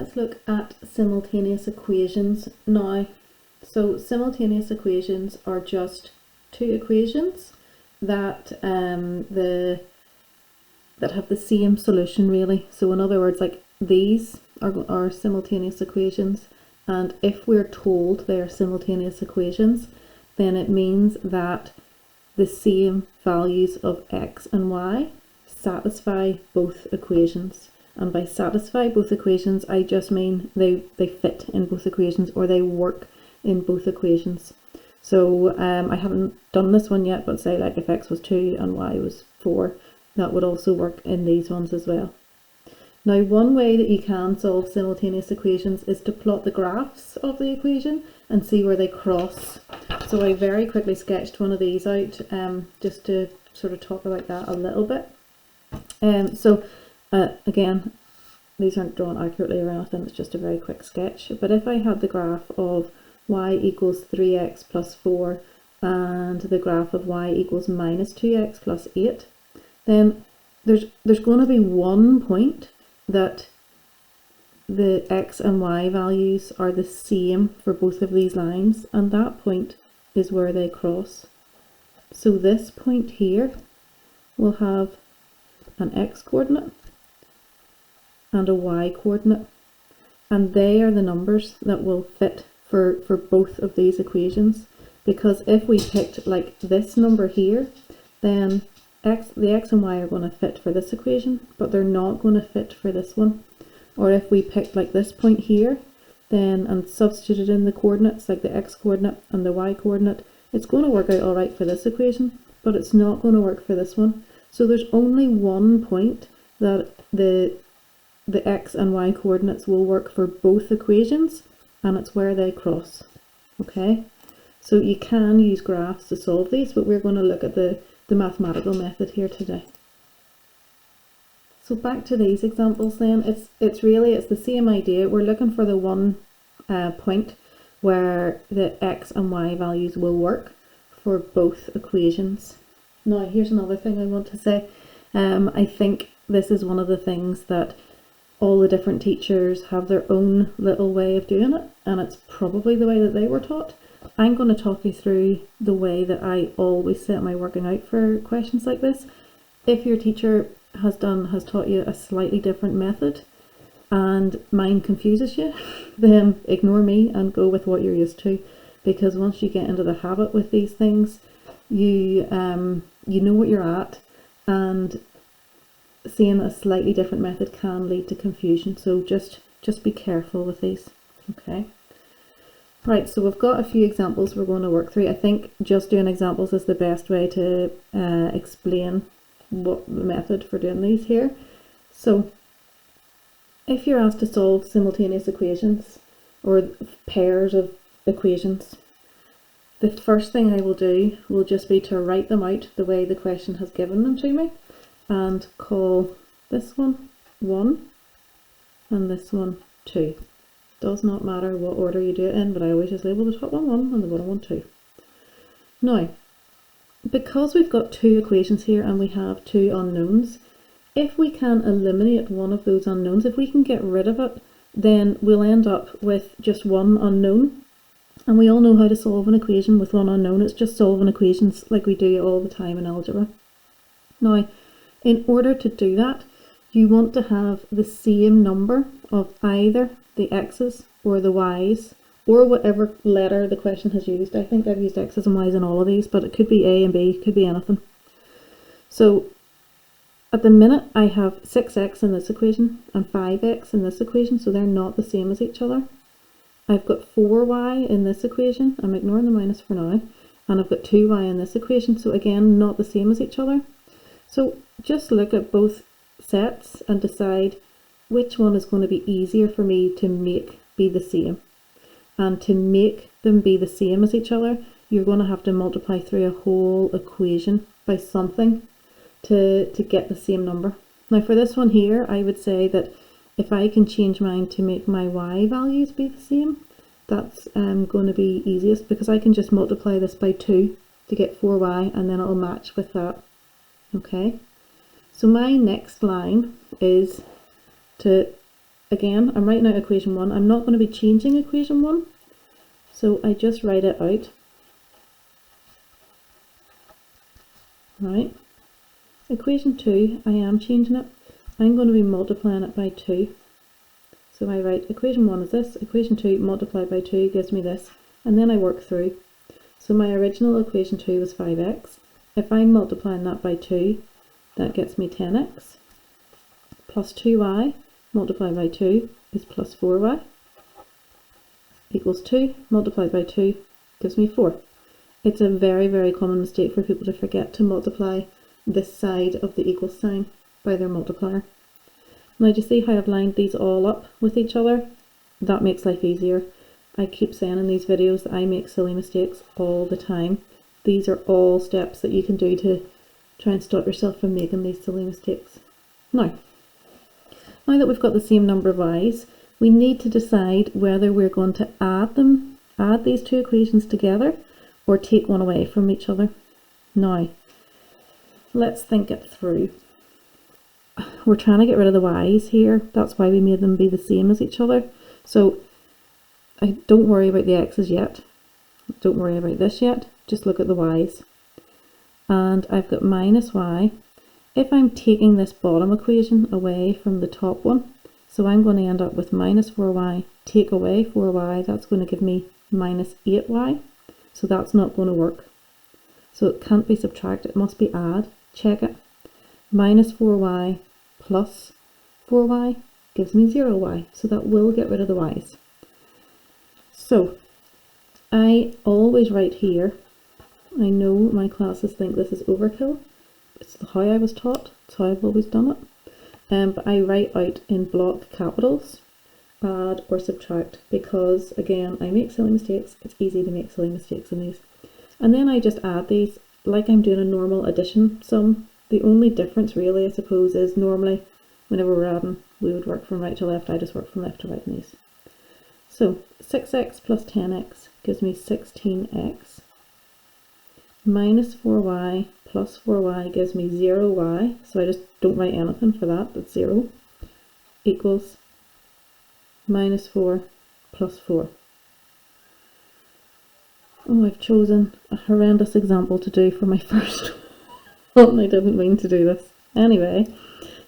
let's look at simultaneous equations now. So simultaneous equations are just two equations that that have the same solution really. So in other words, like these are simultaneous equations, and if we're told they are simultaneous equations, then it means that the same values of x and y satisfy both equations. And by satisfy both equations, I just mean they fit in both equations, or they work in both equations. So I haven't done this one yet, but say like if x was 2 and y was 4, that would also work in these ones as well. Now, one way that you can solve simultaneous equations is to plot the graphs of the equation and see where they cross. So I very quickly sketched one of these out just to sort of talk about that a little bit. Again, these aren't drawn accurately or anything, it's just a very quick sketch. But if I had the graph of y equals 3x plus 4 and the graph of y equals minus 2x plus 8, then there's going to be one point that the x and y values are the same for both of these lines, and that point is where they cross. So this point here will have an x coordinate and a y coordinate, and they are the numbers that will fit for both of these equations. Because if we picked like this number here, then the x and y are going to fit for this equation, but they're not going to fit for this one. Or if we picked like this point here, then and substituted in the coordinates, like the x coordinate and the y coordinate, it's going to work out all right for this equation, but it's not going to work for this one. So there's only one point that the x and y coordinates will work for both equations, and it's where they cross. Okay, so you can use graphs to solve these, but we're going to look at the mathematical method here today. So back to these examples then, it's the same idea. We're looking for the one point where the x and y values will work for both equations. Now here's another thing I want to say. I think this is one of the things that all the different teachers have their own little way of doing it, and it's probably the way that they were taught. I'm going to talk you through the way that I always set my working out for questions like this. If your teacher has taught you a slightly different method and mine confuses you, then ignore me and go with what you're used to, because once you get into the habit with these things, you know what you're at, and seeing a slightly different method can lead to confusion. So just be careful with these. Okay. Right, so we've got a few examples we're going to work through. I think just doing examples is the best way to explain what the method for doing these here. So if you're asked to solve simultaneous equations or pairs of equations, the first thing I will do will just be to write them out the way the question has given them to me, and call this one 1 and this one 2. Does not matter what order you do it in, but I always just label the top one 1 and the bottom one 2. Now, because we've got two equations here and we have two unknowns, if we can eliminate one of those unknowns, if we can get rid of it, then we'll end up with just one unknown. And we all know how to solve an equation with one unknown. It's just solving equations like we do all the time in algebra. Now, in order to do that, you want to have the same number of either the x's or the y's, or whatever letter the question has used. I think I've used x's and y's in all of these, but it could be a and b, it could be anything. So at the minute I have 6x in this equation and 5x in this equation, so they're not the same as each other. I've got 4y in this equation, I'm ignoring the minus for now, and I've got 2y in this equation, so again not the same as each other. So just look at both sets and decide which one is going to be easier for me to make be the same. And to make them be the same as each other, you're going to have to multiply through a whole equation by something to get the same number. Now for this one here, I would say that if I can change mine to make my y values be the same, that's going to be easiest, because I can just multiply this by 2 to get 4y, and then it'll match with that. Okay, so my next line is to again, I'm writing out equation 1. I'm not going to be changing equation 1, so I just write it out. Right. Equation 2, I am changing it. I'm going to be multiplying it by 2. So I write equation 1 is this, equation 2 multiplied by 2 gives me this, and then I work through. So my original equation 2 was 5x. If I'm multiplying that by 2, that gets me 10x. Plus 2y multiplied by 2 is plus 4y. Equals 2 multiplied by 2 gives me 4. It's a very, very common mistake for people to forget to multiply this side of the equal sign by their multiplier. Now, do you see how I've lined these all up with each other? That makes life easier. I keep saying in these videos that I make silly mistakes all the time. These are all steps that you can do to try and stop yourself from making these silly mistakes. Now that we've got the same number of y's, we need to decide whether we're going to add these two equations together, or take one away from each other. Now, let's think it through. We're trying to get rid of the y's here. That's why we made them be the same as each other. So I don't worry about the x's yet. Don't worry about this yet. Just look at the y's. And I've got minus y. If I'm taking this bottom equation away from the top one, so I'm going to end up with minus 4y, take away 4y, that's going to give me minus 8y. So that's not going to work. So it can't be subtract, it must be add. Check it. Minus 4y plus 4y gives me 0y. So that will get rid of the y's. So I always write here, I know my classes think this is overkill. It's how I was taught. It's how I've always done it. But I write out in block capitals add or subtract, because again, I make silly mistakes. It's easy to make silly mistakes in these. And then I just add these like I'm doing a normal addition sum. The only difference really, I suppose, is normally whenever we're adding, we would work from right to left. I just work from left to right in these. So 6x plus 10x gives me 16x. Minus 4y plus 4y gives me 0y. So I just don't write anything for that. That's 0. Equals minus 4 plus 4. Oh, I've chosen a horrendous example to do for my first one. I didn't mean to do this. Anyway,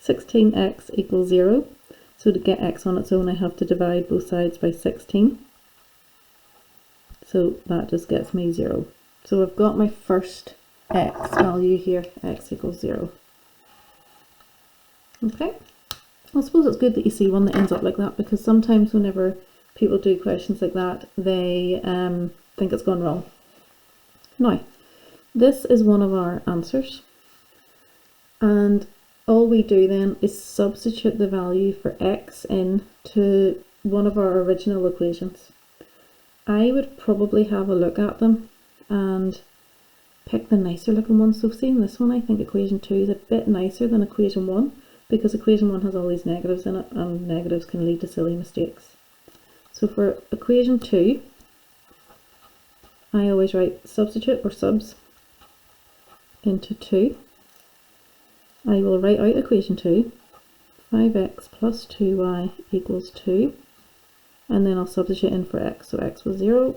16x equals 0. So to get x on its own, I have to divide both sides by 16. So that just gets me 0. So I've got my first x value here, x equals 0. Okay. I suppose it's good that you see one that ends up like that, because sometimes whenever people do questions like that, they think it's gone wrong. Now, this is one of our answers, and all we do then is substitute the value for x into one of our original equations. I would probably have a look at them and pick the nicer looking one. So seeing this one, I think equation 2 is a bit nicer than equation 1, because equation 1 has all these negatives in it, and negatives can lead to silly mistakes. So for equation 2, I always write substitute or subs into 2. I will write out equation 2, 5x plus 2y equals 2, and then I'll substitute in for x. So x was 0.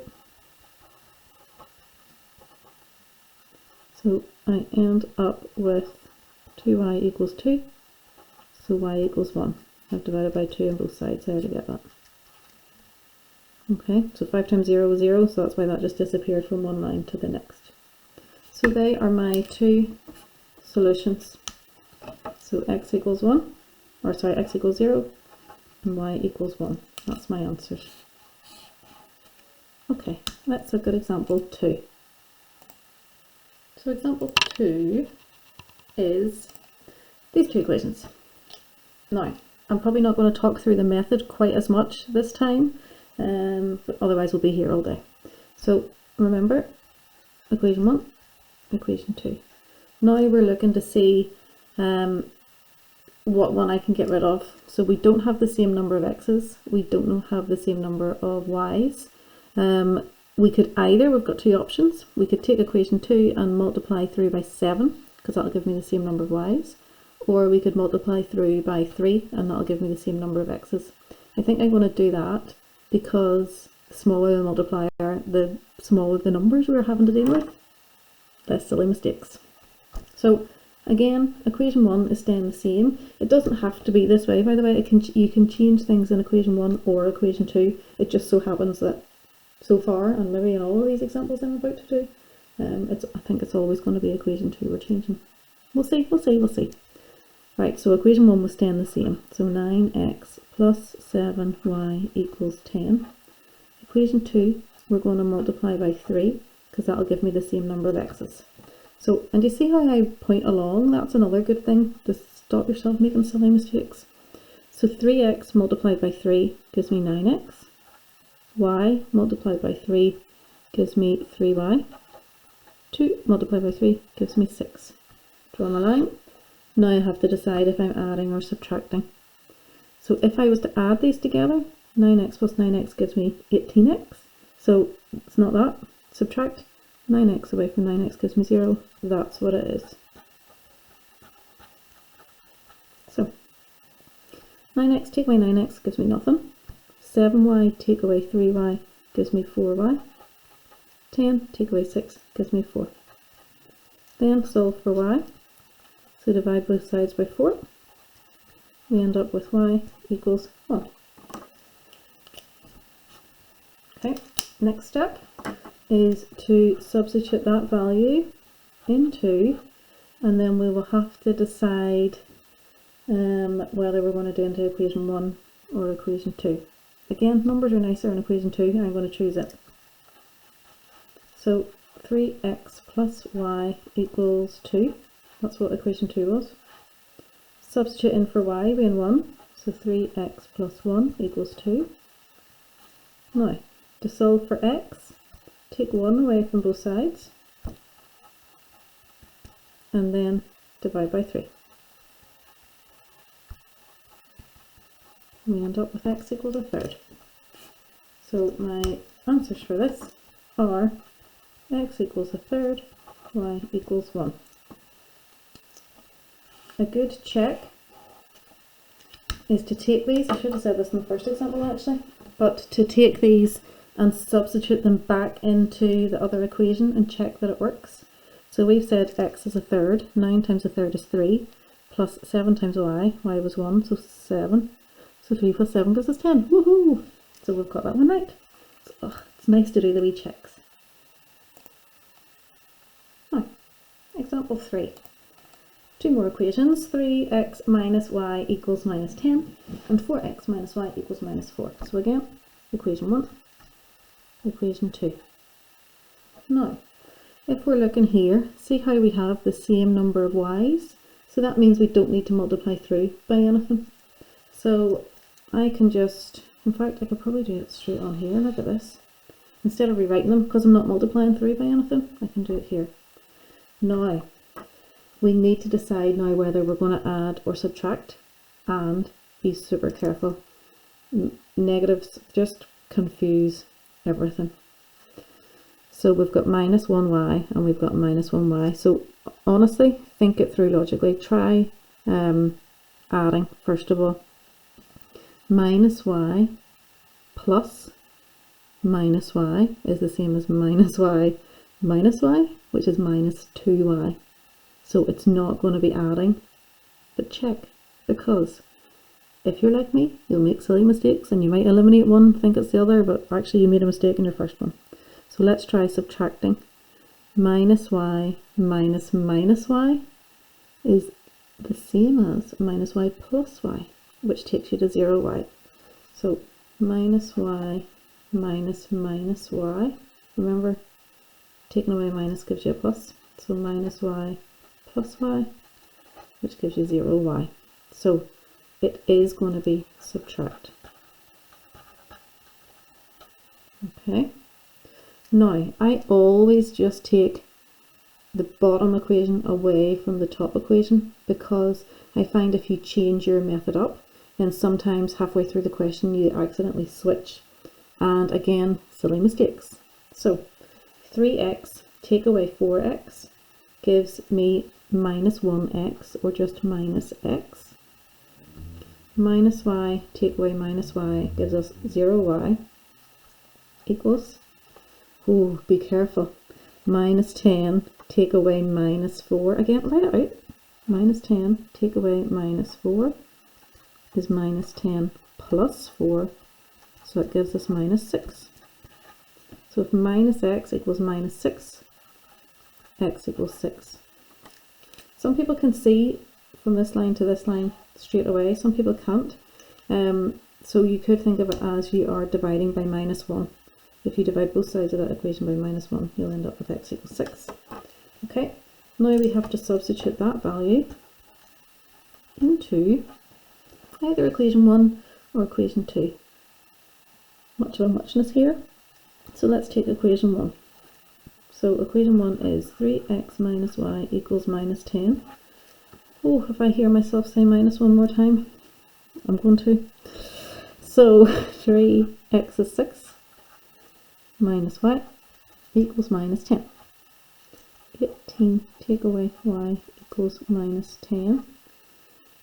So I end up with 2y equals 2. So y equals 1. I've divided by 2 on both sides, I already get that. Okay, so 5 times 0 was 0, so that's why that just disappeared from one line to the next. So they are my two solutions. So x equals 1, or sorry, x equals 0, and y equals 1. That's my answers. Okay, let's look at example 2. So example 2 is these two equations. Now, I'm probably not going to talk through the method quite as much this time, but otherwise we'll be here all day. So remember, equation 1, equation 2. Now we're looking to see what one I can get rid of. So we don't have the same number of x's, we don't have the same number of y's. We could either, we've got two options, we could take equation 2 and multiply through by 7, because that'll give me the same number of y's, or we could multiply through by 3 and that'll give me the same number of x's. I think I'm going to do that because the smaller the multiplier, the smaller the numbers we're having to deal with. Less silly mistakes. So again, equation 1 is staying the same. It doesn't have to be this way, by the way. You can change things in equation 1 or equation 2. It just so happens that so far, and maybe in all of these examples I'm about to do, I think it's always going to be equation 2 we're changing. We'll see. Right, so equation 1 was staying the same. So 9x plus 7y equals 10. Equation 2, we're going to multiply by 3, because that'll give me the same number of x's. So, and you see how I point along? That's another good thing, to stop yourself making silly mistakes. So 3x multiplied by 3 gives me 9x. Y multiplied by 3 gives me 3y. 2 multiplied by 3 gives me 6. Draw my line. Now I have to decide if I'm adding or subtracting. So if I was to add these together, 9x plus 9x gives me 18x. So it's not that. Subtract 9x away from 9x gives me 0. That's what it is. So 9x take away 9x gives me nothing. 7y take away 3y gives me 4y. 10 take away 6 gives me 4. Then solve for y. So divide both sides by 4. We end up with y equals 1. Okay, next step is to substitute that value into, and then we will have to decide whether we're going to do into equation 1 or equation 2. Again, numbers are nicer in equation 2, and I'm going to choose it. So 3x plus y equals 2. That's what equation 2 was. Substitute in for y being 1, so 3x plus 1 equals 2. Now, to solve for x, take 1 away from both sides, and then divide by 3. We end up with x equals a third. So my answers for this are x equals a third, y equals 1. A good check is to take these, I should have said this in the first example actually, but to take these and substitute them back into the other equation and check that it works. So we've said x is a third, 9 times a third is 3, plus 7 times y was 1, so 7. So 3 plus 7 gives us 10, woohoo! So we've got that one right. So, it's nice to do the wee checks. Now, example 3. Two more equations, 3x minus y equals minus 10, and 4x minus y equals minus 4. So again, equation 1, equation 2. Now, if we're looking here, see how we have the same number of y's? So that means we don't need to multiply through by anything. So I can just, in fact, I could probably do it straight on here. Look at this. Instead of rewriting them, because I'm not multiplying through by anything, I can do it here. Now, we need to decide now whether we're going to add or subtract, and be super careful. Negatives just confuse everything. So we've got minus 1y and we've got minus 1y. So honestly, think it through logically. Try adding first of all. Minus y plus minus y is the same as minus y minus y, which is minus 2y. So it's not going to be adding, but check, because if you're like me, you'll make silly mistakes and you might eliminate one, think it's the other, but actually you made a mistake in your first one. So let's try subtracting. Minus y minus minus y is the same as minus y plus y, which takes you to 0y. So minus y minus minus y, remember, taking away minus gives you a plus, so minus y plus y, which gives you 0y. So it is going to be subtract. Okay. Now, I always just take the bottom equation away from the top equation, because I find if you change your method up, then sometimes halfway through the question you accidentally switch. And again, silly mistakes. So 3x take away 4x gives me minus 1x, or just minus x. minus y, take away minus y gives us 0y equals, oh, be careful, minus 10, take away minus 4, again, write it out, minus 10, take away minus 4 is minus 10 plus 4, so it gives us minus 6. So if minus x equals minus 6, x equals 6. Some people can see from this line to this line straight away, some people can't. So you could think of it as you are dividing by minus 1. If you divide both sides of that equation by minus 1, you'll end up with x equals 6. Okay, now we have to substitute that value into either equation 1 or equation 2. Much of a muchness here. So let's take equation 1. So equation 1 is 3x minus y equals minus 10. Oh, if I hear myself say minus one more time, I'm going to. So 3x is 6 minus y equals minus 10. 18 take away y equals minus 10.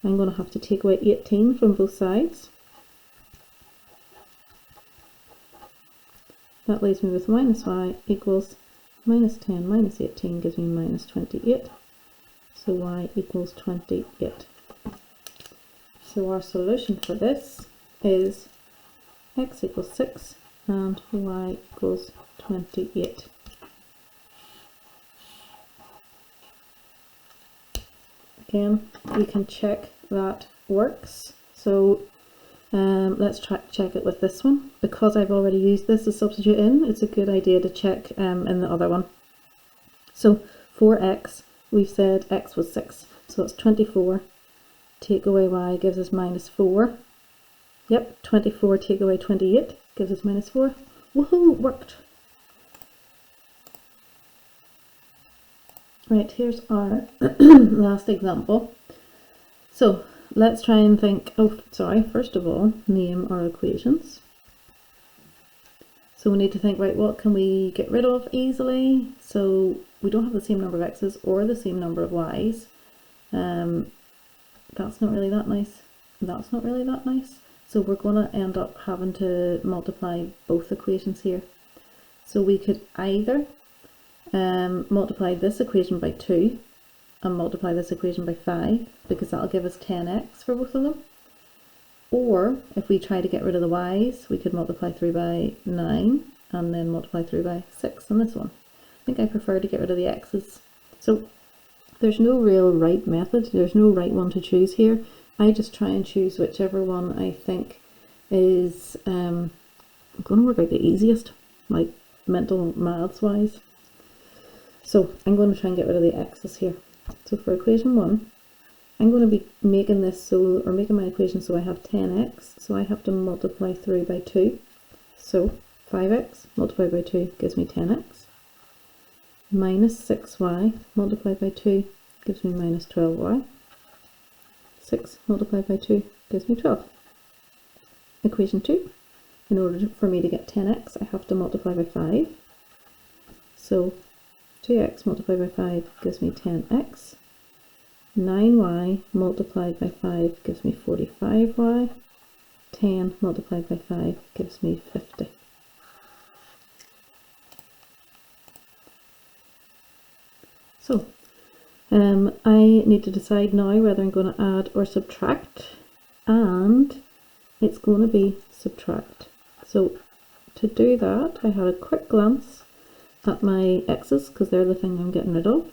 I'm going to have to take away 18 from both sides. That leaves me with minus y equals minus 10 minus 18 gives me minus 28. So y equals 28. So our solution for this is x equals 6 and y equals 28. Again, you can check that works. So let's check it with this one. Because I've already used this to substitute in, it's a good idea to check in the other one. So for x, we said x was 6, so it's 24. Take away y gives us minus 4. Yep, 24 take away 28 gives us minus 4. Woohoo, worked! Right, here's our last example. So let's try and think, first of all, name our equations. So we need to think, right, what can we get rid of easily? So we don't have the same number of x's or the same number of y's. That's not really that nice. That's not really that nice. So we're going to end up having to multiply both equations here. So we could either multiply this equation by 2 and multiply this equation by 5, because that'll give us 10x for both of them. Or if we try to get rid of the y's, we could multiply through by 9 and then multiply through by 6 on this one. I think I prefer to get rid of the x's. So there's no real right method, there's no right one to choose here. I just try and choose whichever one I think is going to work out the easiest, like mental maths wise. So I'm going to try and get rid of the x's here. So for equation 1, I'm going to be making this so, or making my equation so I have 10x, so I have to multiply through by 2. So 5x multiplied by 2 gives me 10x. Minus 6y multiplied by 2 gives me minus 12y. 6 multiplied by 2 gives me 12. Equation 2, in order for me to get 10x, I have to multiply by 5. So 2x multiplied by 5 gives me 10x. 9y multiplied by 5 gives me 45y. 10 multiplied by 5 gives me 50. So, I need to decide now whether I'm going to add or subtract, and it's going to be subtract. So, to do that, I had a quick glance at my x's, because they're the thing I'm getting rid of,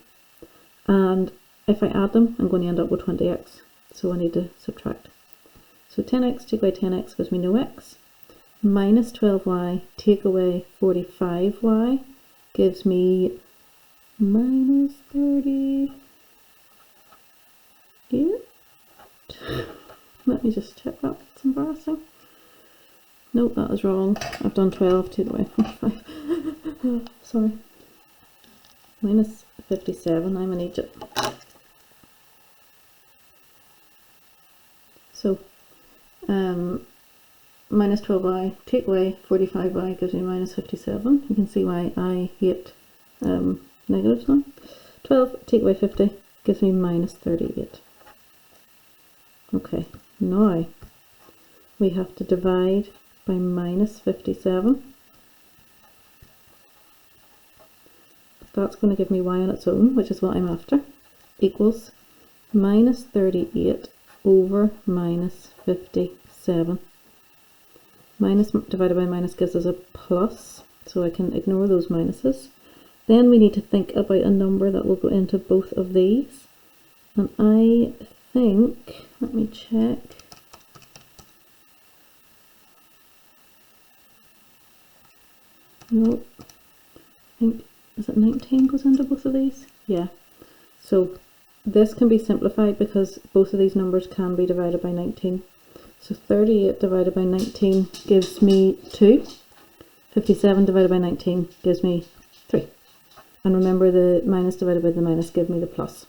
and if I add them, I'm going to end up with 20x, so I need to subtract. So 10x take away 10x gives me no x. Minus 12y take away 45y gives me minus 38. Let me just check that, it's embarrassing. Nope, that is wrong. I've done 12, take away 45. Sorry. Minus 57, I'm in Egypt. So, minus 12y, take away 45y gives me minus 57. You can see why I hate negatives now. 12 take away 50 gives me minus 38. Okay, now we have to divide by minus 57. That's going to give me y on its own, which is what I'm after, equals minus 38 over minus 57. Minus divided by minus gives us a plus, so I can ignore those minuses. Then we need to think about a number that will go into both of these. And I think, let me check. No, I think, is it 19 goes into both of these? Yeah. So this can be simplified because both of these numbers can be divided by 19. So 38 divided by 19 gives me 2. 57 divided by 19 gives me 3. And remember, the minus divided by the minus give me the plus.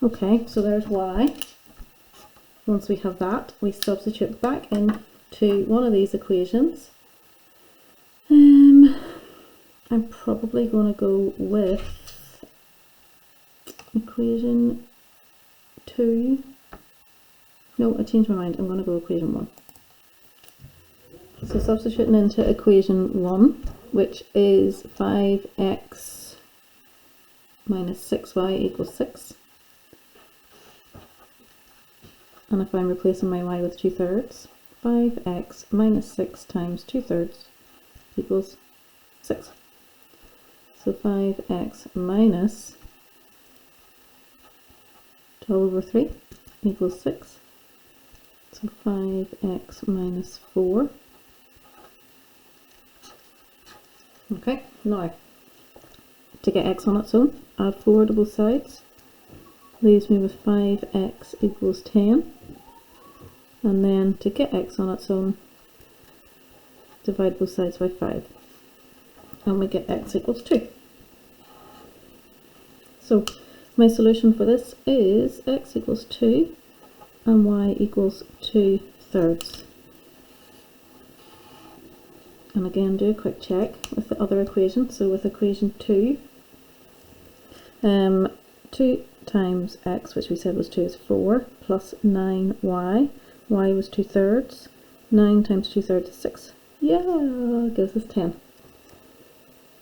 Okay, so there's y. Once we have that, we substitute back into one of these equations. I'm probably going to go with equation 2. No, I changed my mind. I'm going to go equation 1. So substituting into equation 1, which is 5x minus 6y equals 6. And if I'm replacing my y with 2/3, 5x minus 6 times 2/3 equals 6. So 5x minus 12 over 3 equals 6. So 5x minus 4. Okay, now to get x on its own, add 4 to both sides. Leaves me with 5x equals 10. And then to get x on its own, divide both sides by 5. And we get x equals 2. So my solution for this is x equals 2 and y equals 2/3. And again, do a quick check with the other equation. So with equation 2, 2 times x, which we said was 2, is 4, plus 9y. Y was 2/3. 9 times 2/3 is 6. Yeah, gives us 10.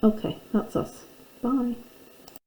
Okay, that's us. Bye.